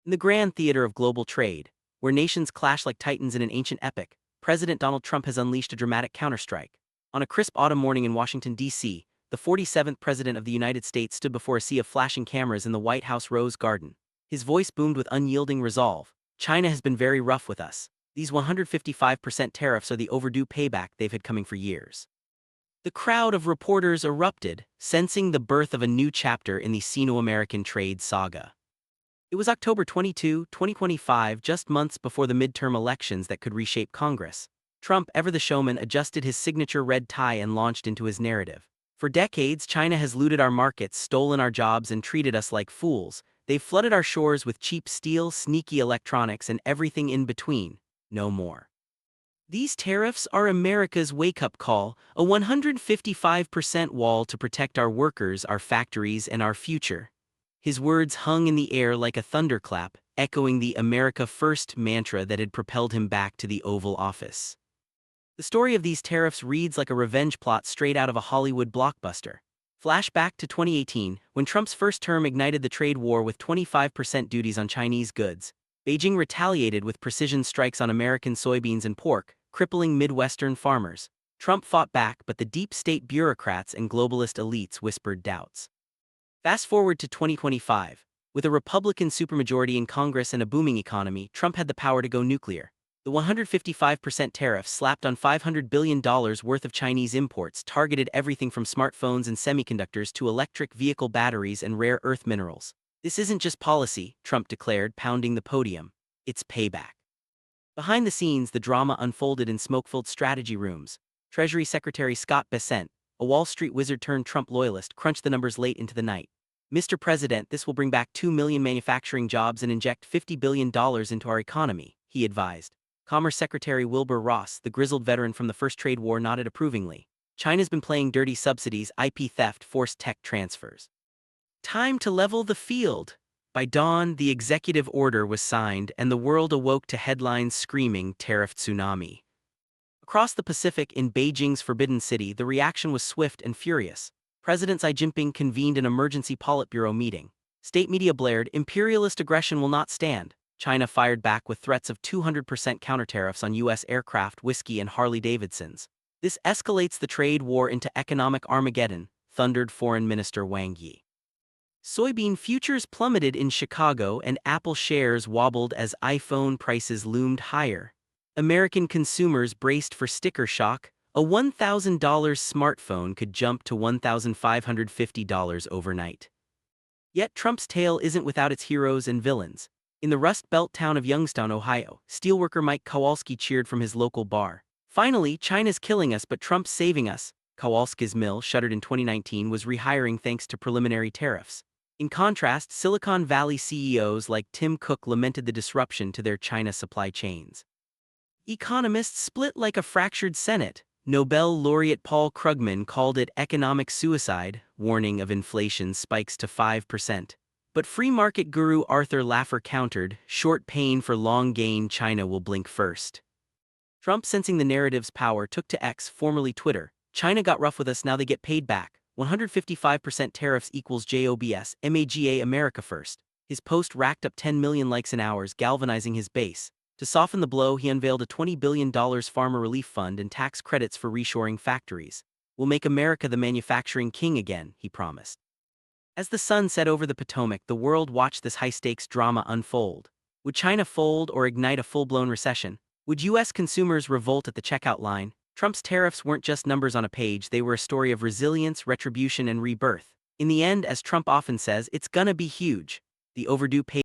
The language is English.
In the grand theater of global trade, where nations clash like titans in an ancient epic, President Donald Trump has unleashed a dramatic counterstrike. On a crisp autumn morning in Washington, D.C., the 47th President of the United States stood before a sea of flashing cameras in the White House Rose Garden. His voice boomed with unyielding resolve. China has been very rough with us. These 155% tariffs are the overdue payback they've had coming for years. The crowd of reporters erupted, sensing the birth of a new chapter in the Sino-American trade saga. It was October 22, 2025, just months before the midterm elections that could reshape Congress. Trump, ever the showman, adjusted his signature red tie and launched into his narrative. For decades, China has looted our markets, stolen our jobs, and treated us like fools. They've flooded our shores with cheap steel, sneaky electronics, and everything in between. No more. These tariffs are America's wake-up call, a 155% wall to protect our workers, our factories, and our future. His words hung in the air like a thunderclap, echoing the America First mantra that had propelled him back to the Oval Office. The story of these tariffs reads like a revenge plot straight out of a Hollywood blockbuster. Flash back to 2018, when Trump's first term ignited the trade war with 25% duties on Chinese goods. Beijing retaliated with precision strikes on American soybeans and pork, crippling Midwestern farmers. Trump fought back, but the deep state bureaucrats and globalist elites whispered doubts. Fast forward to 2025. With a Republican supermajority in Congress and a booming economy, Trump had the power to go nuclear. The 155% tariff slapped on $500 billion worth of Chinese imports targeted everything from smartphones and semiconductors to electric vehicle batteries and rare earth minerals. This isn't just policy, Trump declared, pounding the podium. It's payback. Behind the scenes, the drama unfolded in smoke-filled strategy rooms. Treasury Secretary Scott Bessent, a Wall Street wizard turned Trump loyalist, crunched the numbers late into the night. Mr. President, this will bring back 2 million manufacturing jobs and inject $50 billion into our economy, he advised. Commerce Secretary Wilbur Ross, the grizzled veteran from the first trade war, nodded approvingly. China's been playing dirty: subsidies, IP theft, forced tech transfers. Time to level the field. By dawn, the executive order was signed, and the world awoke to headlines screaming tariff tsunami. Across the Pacific, in Beijing's Forbidden City, the reaction was swift and furious. President Xi Jinping convened an emergency Politburo meeting. State media blared, "Imperialist aggression will not stand." China fired back with threats of 200% countertariffs on U.S. aircraft, whiskey, and Harley-Davidsons. "This escalates the trade war into economic Armageddon," thundered Foreign Minister Wang Yi. Soybean futures plummeted in Chicago and Apple shares wobbled as iPhone prices loomed higher. American consumers braced for sticker shock. A $1,000 smartphone could jump to $1,550 overnight. Yet Trump's tale isn't without its heroes and villains. In the Rust Belt town of Youngstown, Ohio, steelworker Mike Kowalski cheered from his local bar. "Finally, China's killing us, but Trump's saving us." Kowalski's mill, shuttered in 2019, was rehiring thanks to preliminary tariffs. In contrast, Silicon Valley CEOs like Tim Cook lamented the disruption to their China supply chains. Economists split like a fractured Senate. Nobel laureate Paul Krugman called it economic suicide, warning of inflation spikes to 5%. But free market guru Arthur Laffer countered, "Short pain for long gain, China will blink first." Trump, sensing the narrative's power, took to X, formerly Twitter. "China got rough with us, now they get paid back. 155% tariffs equals JOBS, MAGA, America First." His post racked up 10 million likes in hours, galvanizing his base. To soften the blow, he unveiled a $20 billion farmer relief fund and tax credits for reshoring factories. "We'll make America the manufacturing king again," he promised. As the sun set over the Potomac, the world watched this high-stakes drama unfold. Would China fold or ignite a full-blown recession? Would U.S. consumers revolt at the checkout line? Trump's tariffs weren't just numbers on a page, they were a story of resilience, retribution, and rebirth. In the end, as Trump often says, it's gonna be huge. The overdue